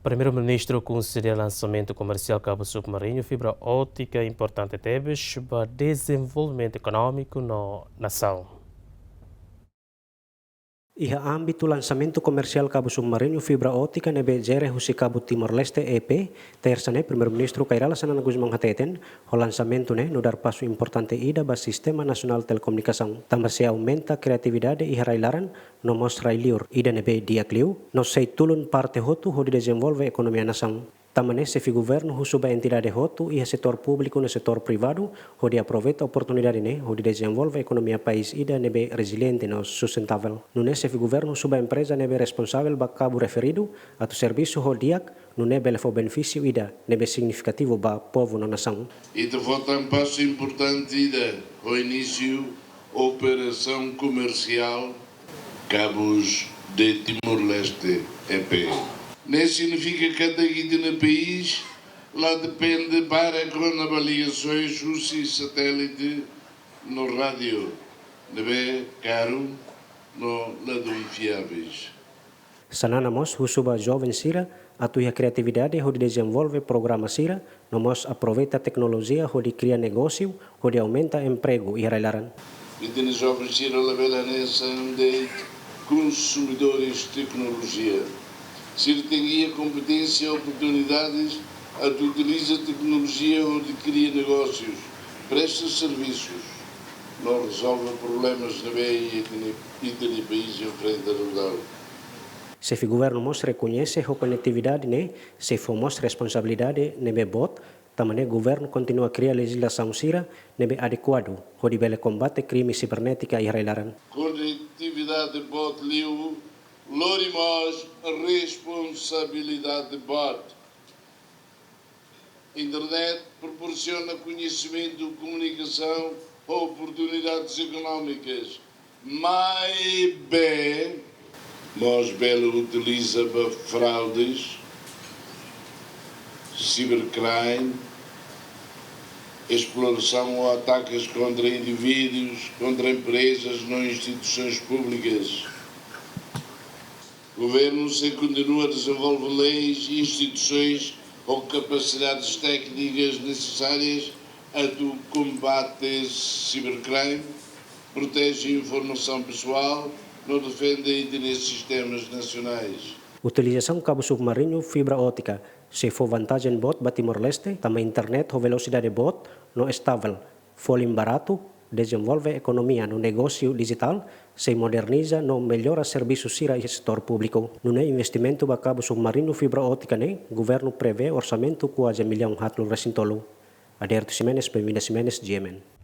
Primeiro-Ministro considera lançamento comercial cabo submarino fibra óptica importante Tebes para desenvolvimento econômico na nação. Iha âmbito lançamento comercial cabo submarino fibra óptica nebe jere husi cabo Timor-Leste EP, tersane primeiro-ministro Kairala Sanana Guzmão Hateten, o lançamento no dar passo importante ida ba Sistema Nacional de Telecomunicação, também se aumenta a criatividade e railaran no mostra iliur ida nebe diakliu, no sei tulun parte hotu ho desenvolve economia nação. Também se governo husuba entidade hotu e setor público no setor privado, ho de aproveita a oportunidade ho de desenvolve economia país ida nebe resiliente no sustentável. No se governo husuba empresa nebe responsável ba cabo referido, atu serviço ho diak, no nebe lefo benefício ida nebe significativo ba povo na nação. E de volta um passo importante ida, o início operação comercial Cabos de Timor-Leste EP. Nem significa que cada guida no país lá depende para com avaliações UCI satélite no rádio, nebe caro no lado infiáveis. Sanana mos husuba jovem sira atu a criatividade ho de desenvolve programa sira, no mos aproveita a tecnologia ho de cria negócio, ho de aumenta emprego e railaran. E tem jovens sira labela nessa de consumidores de tecnologia. Sira tem competência e oportunidades, a utiliza tecnologia onde cria negócios, presta serviços, não resolve problemas na BEI e tem país em frente a rural. Se o governo mostra reconhece a conectividade, se for mostra responsabilidade, nebe bot, também o governo continua a criar legislação sira, nebe adequado, onde bele combate crime cibernética e railaran. Conectividade bot liu, lorimos responsabilidade bot. Internet proporciona conhecimento, comunicação, oportunidades económicas. Mais bem, nós belo utiliza para fraudes, cybercrime, exploração ou ataques contra indivíduos, contra empresas, não instituições públicas. O governo se continua a desenvolver leis e instituições com capacidades técnicas necessárias a do combate cybercrime, protege a informação pessoal, não defende interesses sistemas nacionais. Utilização cabo submarino fibra óptica, se for vantagem bot ba Timor-Leste, também internet ou velocidade bot não estável, volume barato, desenvolve economia no negócio digital, se moderniza, não melhora serviços sira e setor público. No investimento ba cabo submarino fibra óptica governo prevê orçamento quase 1 milhão hatlo resintolo. Aderto Ximenes, Bem-vinda Ximenes, GMN.